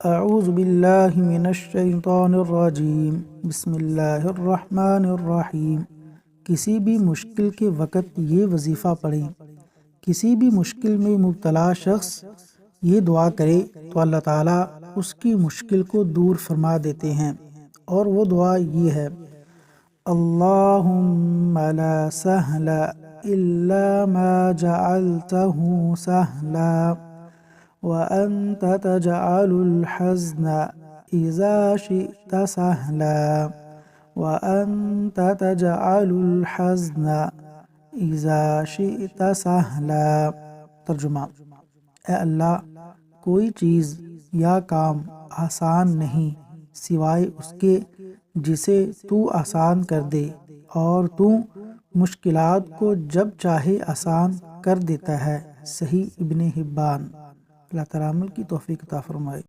اعوذ باللہ من الشیطان الرجیم، بسم اللہ الرحمن الرحیم۔ کسی بھی مشکل کے وقت یہ وظیفہ پڑھیں۔ کسی بھی مشکل میں مبتلا شخص یہ دعا کرے تو اللہ تعالیٰ اس کی مشکل کو دور فرما دیتے ہیں، اور وہ دعا یہ ہے: اللہم لا سہل الا ما جعلتہ سہلا وَأَنْتَ تَجْعَلُ الْحَزْنَ إِذَا شِئْتَ سَهْلًا وَأَنْتَ تَجْعَلُ الْحَزْنَ إِذَا شِئْتَ سَهْلًا۔ ترجمہ: اے اللہ، کوئی چیز یا کام آسان نہیں سوائے اس کے جسے تو آسان کر دے، اور تو مشکلات کو جب چاہے آسان کر دیتا ہے۔ صحیح ابن حبان۔ اللہ تعالیٰ عمل کی توفیق عطا فرمائے۔